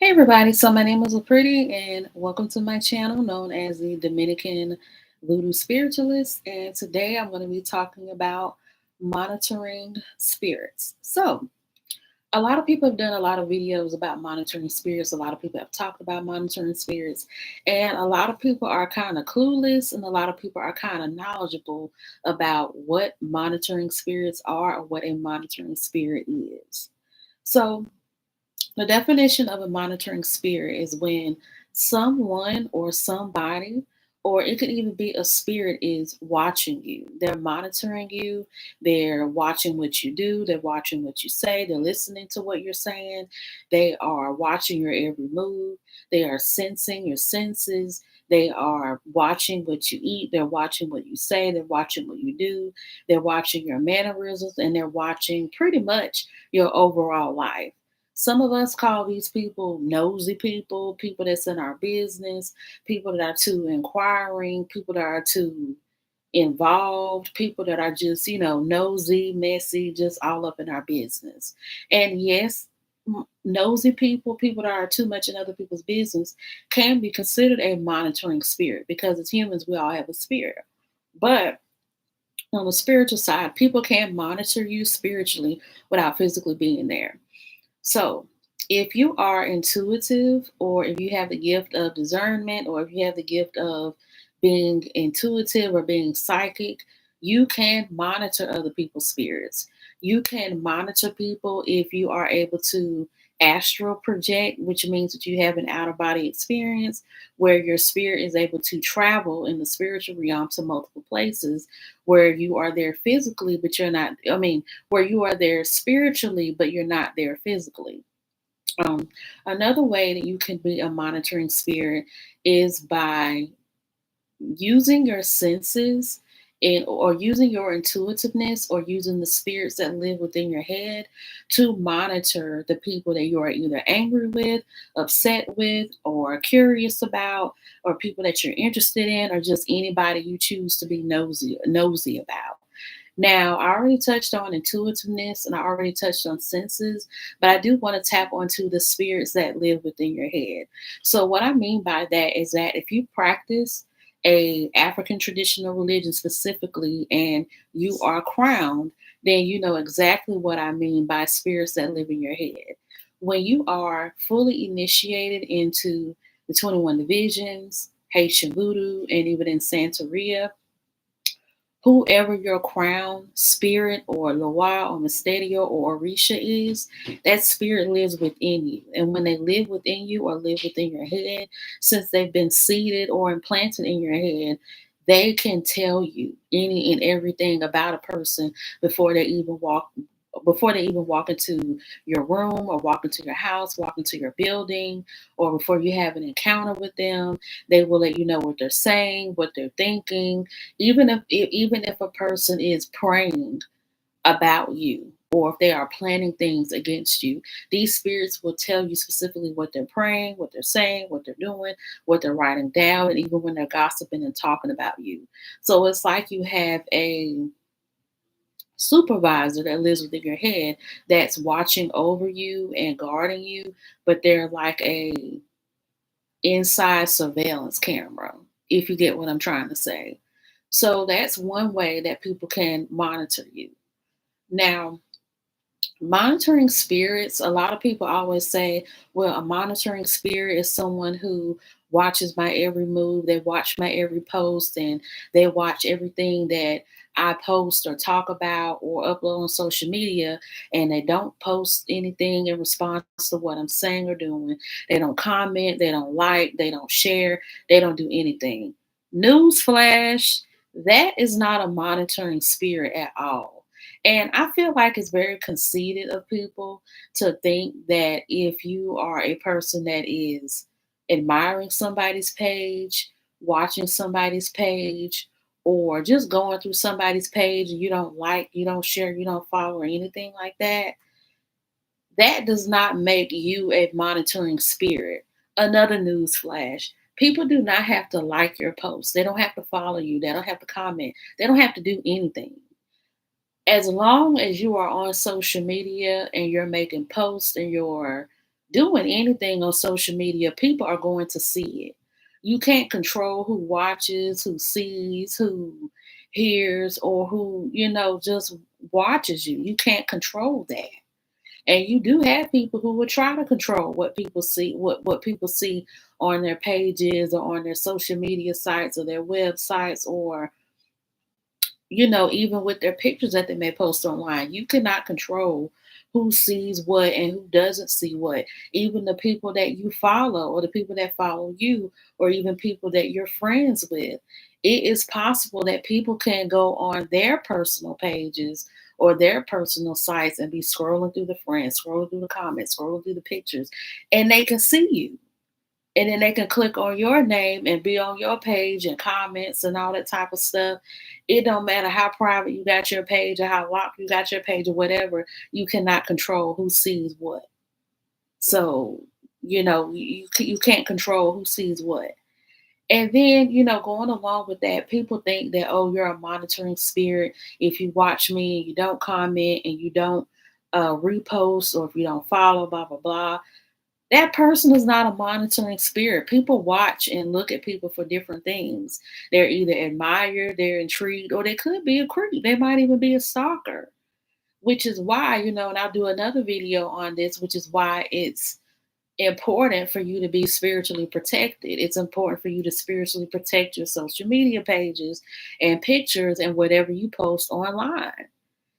Hey everybody, so my name is LaPretty and welcome to my channel known as the Dominican Voodoo Spiritualist. And today I'm going to be talking about monitoring spirits. So, a lot of people have done a lot of videos about monitoring spirits. A lot of people have talked about monitoring spirits, and a lot of people are kind of clueless, and a lot of people are kind of knowledgeable about what monitoring spirits are or what a monitoring spirit is. So, the definition of a monitoring spirit is when someone or somebody, or it could even be a spirit, is watching you. They're monitoring you. They're watching what you do. They're watching what you say. They're listening to what you're saying. They are watching your every move. They are sensing your senses. They are watching what you eat. They're watching what you say. They're watching what you do. They're watching your mannerisms, and they're watching pretty much your overall life. Some of us call these people nosy people, people that's in our business, people that are too inquiring, people that are too involved, people that are just, nosy, messy, just all up in our business. And yes, nosy people, people that are too much in other people's business, can be considered a monitoring spirit because as humans, we all have a spirit. But on the spiritual side, people can monitor you spiritually without physically being there. So, if you are intuitive, or if you have the gift of discernment, or if you have the gift of being intuitive or being psychic, you can monitor other people's spirits. You can monitor people if you are able to astral project, which means that you have an out of body experience where your spirit is able to travel in the spiritual realm to multiple places where you are there physically, but you're not. Where you are there spiritually, but you're not there physically. Um, Another way that you can be a monitoring spirit is by using your senses or using your intuitiveness or using the spirits that live within your head to monitor the people that you are either angry with, upset with, or curious about, or people that you're interested in, or just anybody you choose to be nosy about. Now, I already touched on intuitiveness and I already touched on senses, but I do want to tap onto the spirits that live within your head. So, what I mean by that is that if you practice a African traditional religion specifically and you are crowned, then you know exactly what I mean by spirits that live in your head. When you are fully initiated into the 21 divisions, Haitian Voodoo, and even in Santeria, whoever your crown spirit or Loa or Mysterio or Orisha is, that spirit lives within you. And when they live within you or live within your head, since they've been seeded or implanted in your head, they can tell you any and everything about a person before they even walk into your room or walk into your house, walk into your building, or before you have an encounter with them. They will let you know what they're saying, what they're thinking, even if a person is praying about you, or if they are planning things against you, these spirits will tell you specifically what they're praying, what they're saying, what they're doing, what they're writing down, and even when they're gossiping and talking about you. So it's like you have a supervisor that lives within your head that's watching over you and guarding you, but they're like a inside surveillance camera, if you get what I'm trying to say. So that's one way that people can monitor you. Now, monitoring spirits, a lot of people always say, well, a monitoring spirit is someone who watches my every move, they watch my every post, and they watch everything that I post or talk about or upload on social media, and they don't post anything in response to what I'm saying or doing. They don't comment, they don't like, they don't share, they don't do anything. Newsflash, that is not a monitoring spirit at all. And I feel like it's very conceited of people to think that if you are a person that is admiring somebody's page, watching somebody's page, or just going through somebody's page and you don't like, you don't share, you don't follow, or anything like that, that does not make you a monitoring spirit. Another news flash. People do not have to like your post. They don't have to follow you. They don't have to comment. They don't have to do anything. As long as you are on social media and you're making posts and you're doing anything on social media, people are going to see it. You can't control who watches, who sees, who hears, or who, just watches you. You can't control that. And you do have people who will try to control what people see, what people see on their pages or on their social media sites or their websites, or even with their pictures that they may post online. You cannot control who sees what and who doesn't see what. Even the people that you follow, or the people that follow you, or even people that you're friends with. It is possible that people can go on their personal pages or their personal sites and be scrolling through the friends, scrolling through the comments, scrolling through the pictures, and they can see you. And then they can click on your name and be on your page and comments and all that type of stuff. It don't matter how private you got your page or how locked you got your page or whatever. You cannot control who sees what. So you can't control who sees what. And then, going along with that, people think that, oh, you're a monitoring spirit if you watch me and you don't comment and you don't repost, or if you don't follow, blah blah blah. That person is not a monitoring spirit. People watch and look at people for different things. They're either admired, they're intrigued, or they could be a creep. They might even be a stalker, which is why, and I'll do another video on this, which is why it's important for you to be spiritually protected. It's important for you to spiritually protect your social media pages and pictures and whatever you post online,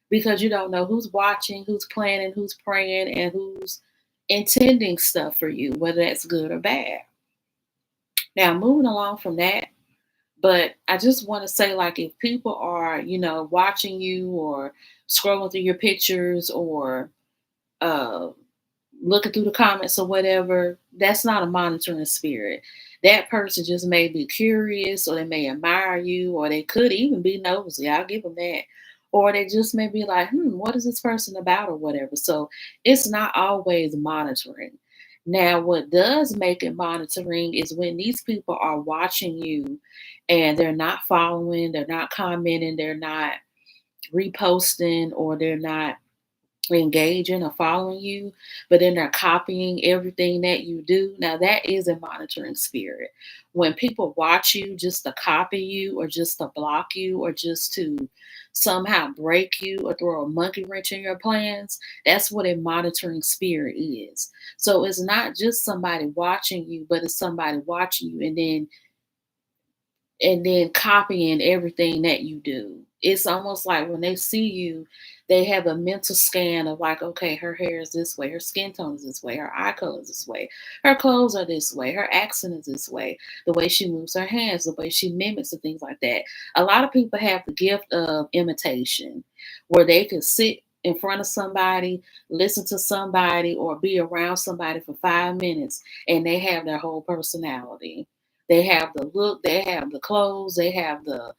because you don't know who's watching, who's planning, who's praying, and who's intending stuff for you, whether that's good or bad. Now, moving along from that, but I just want to say, like, if people are, watching you or scrolling through your pictures or uh, looking through the comments or whatever, that's not a monitoring spirit. That person just may be curious, or they may admire you, or they could even be nosy. I'll give them that. Or they just may be like, what is this person about, or whatever. So it's not always monitoring. Now, what does make it monitoring is when these people are watching you and they're not following, they're not commenting, they're not reposting, or they're not engaging or following you, but then they're copying everything that you do. Now, that is a monitoring spirit. When people watch you just to copy you, or just to block you, or just to somehow break you or throw a monkey wrench in your plans, that's what a monitoring spirit is. So it's not just somebody watching you, but it's somebody watching you and then copying everything that you do. It's almost like when they see you, they have a mental scan of like, okay, her hair is this way, her skin tone is this way, her eye color is this way, her clothes are this way, her accent is this way, the way she moves her hands, the way she mimics and things like that. A lot of people have the gift of imitation, where they can sit in front of somebody, listen to somebody, or be around somebody for 5 minutes, and they have their whole personality. They have the look, they have the clothes, they have the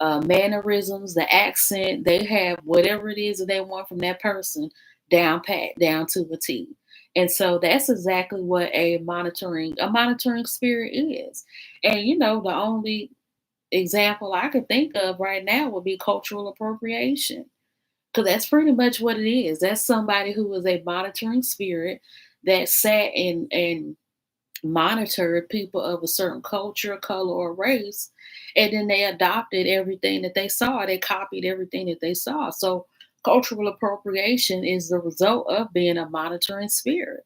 mannerisms, the accent, they have whatever it is that they want from that person down pat, down to a T. And so that's exactly what a monitoring spirit is. And the only example I could think of right now would be cultural appropriation. Because that's pretty much what it is. That's somebody who is a monitoring spirit that sat and monitored people of a certain culture, color, or race, and then they adopted everything that they saw. They copied everything that they saw. So cultural appropriation is the result of being a monitoring spirit.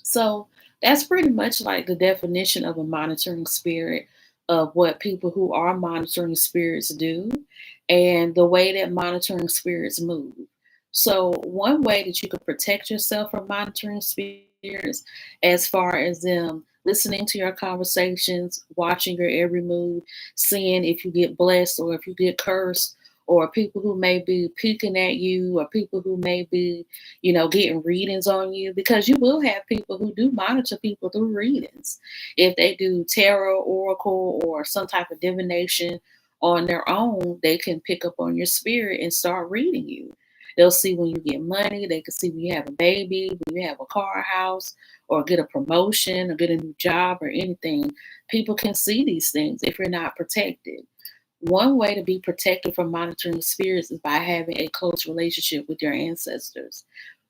So that's pretty much like the definition of a monitoring spirit, of what people who are monitoring spirits do and the way that monitoring spirits move. So, one way that you could protect yourself from monitoring spirits, as far as them listening to your conversations, watching your every move, seeing if you get blessed or if you get cursed, or people who may be peeking at you, or people who may be getting readings on you, because you will have people who do monitor people through readings. If they do tarot, oracle, or some type of divination on their own, they can pick up on your spirit and start reading you. They'll see when you get money, they can see when you have a baby, when you have a car, house, or get a promotion, or get a new job, or anything. People can see these things if you're not protected. One way to be protected from monitoring spirits is by having a close relationship with your ancestors.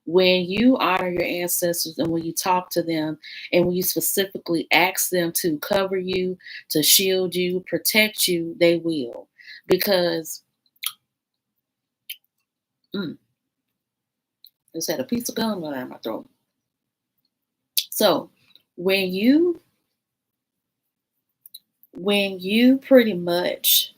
When you honor your ancestors and when you talk to them and when you specifically ask them to cover you, to shield you, protect you, they will. Because mm, I just had a piece of gum going down my throat. So when you pretty much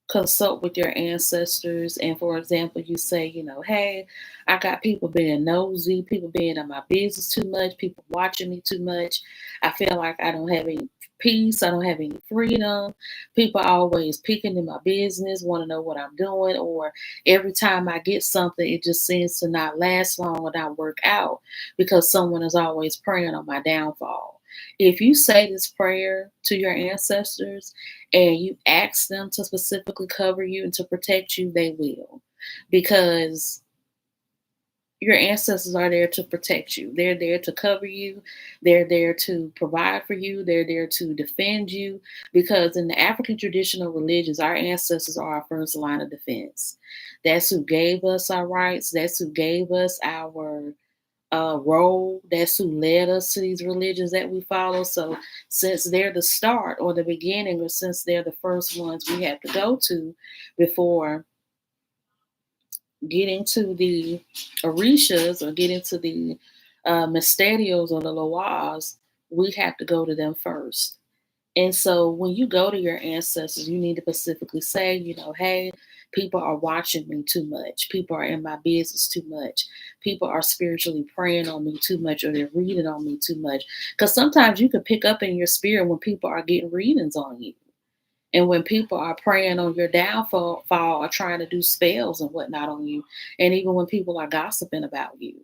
consult with your ancestors, and for example you say, hey, I got people being nosy, people being in my business too much, people watching me too much, I feel like I don't have any peace, I don't have any freedom, people are always peeking in my business, want to know what I'm doing, or every time I get something it just seems to not last long or not work out because someone is always praying on my downfall. If you say this prayer to your ancestors and you ask them to specifically cover you and to protect you, they will. Because your ancestors are there to protect you. They're there to cover you. They're there to provide for you. They're there to defend you. Because in the African traditional religions, our ancestors are our first line of defense. That's who gave us our rights. That's who gave us our role. That's who led us to these religions that we follow. So, since they're the start or the beginning, or since they're the first ones we have to go to before getting to the Orishas or getting to the Mysterios or the Loas, we have to go to them first. And so when you go to your ancestors, you need to specifically say, hey, people are watching me too much. People are in my business too much. People are spiritually praying on me too much, or they're reading on me too much. Because sometimes you can pick up in your spirit when people are getting readings on you. And when people are praying on your downfall or trying to do spells and whatnot on you, and even when people are gossiping about you.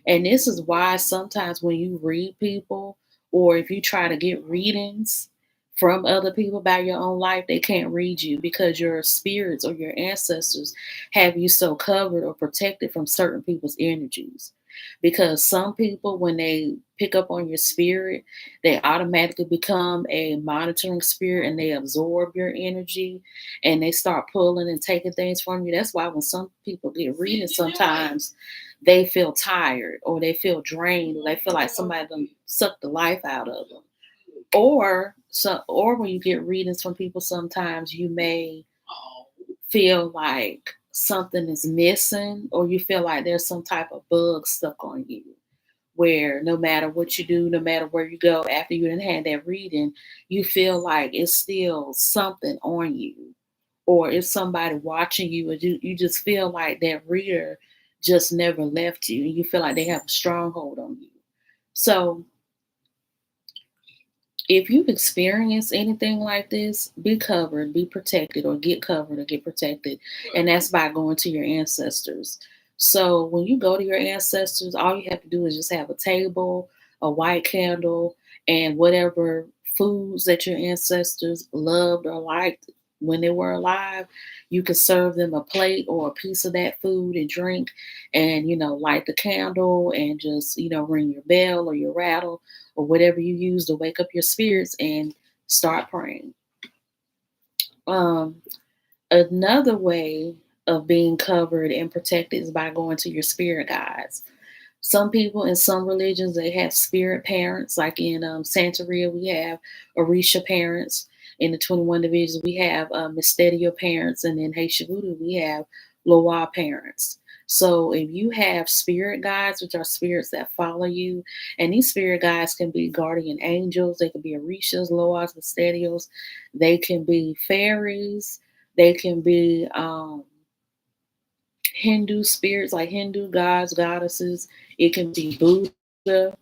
And this is why sometimes when you read people, or if you try to get readings from other people about your own life, they can't read you because your spirits or your ancestors have you so covered or protected from certain people's energies. Because some people, when they pick up on your spirit, they automatically become a monitoring spirit and they absorb your energy and they start pulling and taking things from you. That's why when some people get reading, sometimes they feel tired or they feel drained or they feel like somebody done sucked the life out of them. Or when you get readings from people, sometimes you may feel like something is missing or you feel like there's some type of bug stuck on you where no matter what you do, no matter where you go after you didn't have that reading, you feel like it's still something on you, or it's somebody watching you, or you just feel like that reader just never left you, and you feel like they have a stronghold on you. So if you've experienced anything like this, be covered, be protected, or get covered or get protected. And that's by going to your ancestors. So when you go to your ancestors, all you have to do is just have a table, a white candle, and whatever foods that your ancestors loved or liked when they were alive. You can serve them a plate or a piece of that food and drink, and light the candle and just ring your bell or your rattle or whatever you use to wake up your spirits and start praying. Um, Another way of being covered and protected is by going to your spirit guides. Some people in some religions, they have spirit parents, like in Santeria, we have Orisha parents. In the 21 divisions, we have Mysterio parents. And in Haitian Voodoo, we have Loa parents. So if you have spirit guides, which are spirits that follow you, and these spirit guides can be guardian angels, they can be Orishas, Loas, Mysterios, they can be fairies, they can be Hindu spirits, like Hindu gods, goddesses. It can be Buddha.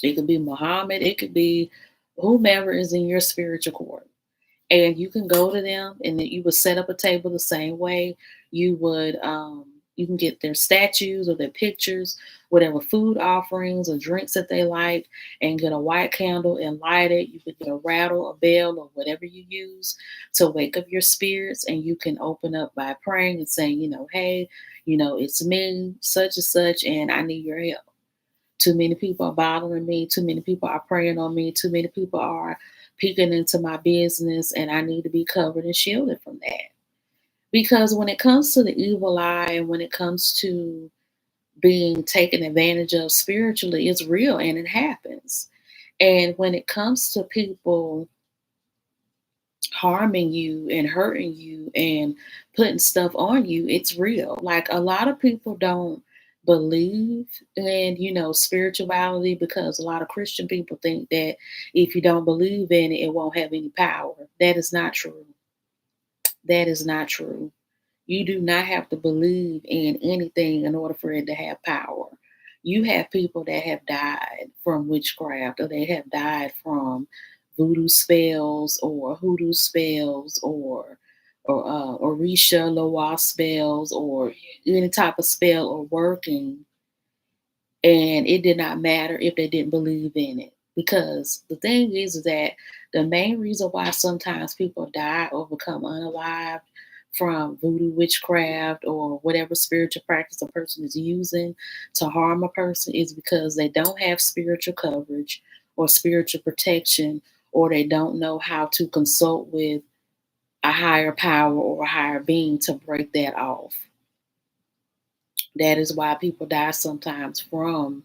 It could be Muhammad. It could be whomever is in your spiritual court. And you can go to them and then you would set up a table the same way. You can get their statues or their pictures, whatever food offerings or drinks that they like, and get a white candle and light it. You could get a rattle, a bell, or whatever you use to wake up your spirits, and you can open up by praying and saying, hey, it's me, such and such, and I need your help. Too many people are bothering me. Too many people are praying on me. Too many people are peeking into my business, and I need to be covered and shielded from that. Because when it comes to the evil eye and when it comes to being taken advantage of spiritually is real and it happens. And when it comes to people harming you and hurting you and putting stuff on you, it's real. Like a lot of people don't believe in, spirituality because a lot of Christian people think that if you don't believe in it, it won't have any power. That is not true. That is not true. You do not have to believe in anything in order for it to have power. You have people that have died from witchcraft, or they have died from voodoo spells or hoodoo spells or Orisha Loa spells or any type of spell or working, and it did not matter if they didn't believe in it. Because the thing is that the main reason why sometimes people die or become unalived from voodoo witchcraft or whatever spiritual practice a person is using to harm a person is because they don't have spiritual coverage or spiritual protection, or they don't know how to consult with a higher power or a higher being to break that off. That is why people die sometimes from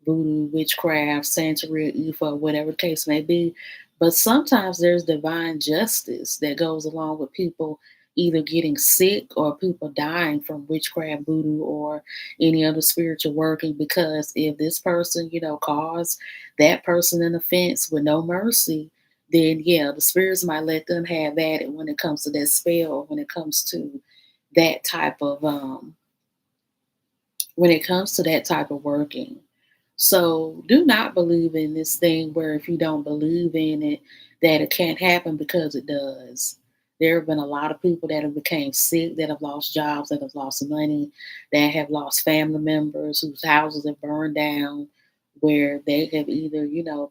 voodoo, witchcraft, Santeria, Ifa, whatever the case may be. But sometimes there's divine justice that goes along with people either getting sick or people dying from witchcraft, voodoo, or any other spiritual working. Because if this person, caused that person an offense with no mercy, then yeah, the spirits might let them have at it when it comes to that spell, when it comes to that type of working. So do not believe in this thing where if you don't believe in it, that it can't happen, because it does. There have been a lot of people that have become sick, that have lost jobs, that have lost money, that have lost family members whose houses have burned down, where they have either,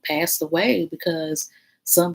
passed away because some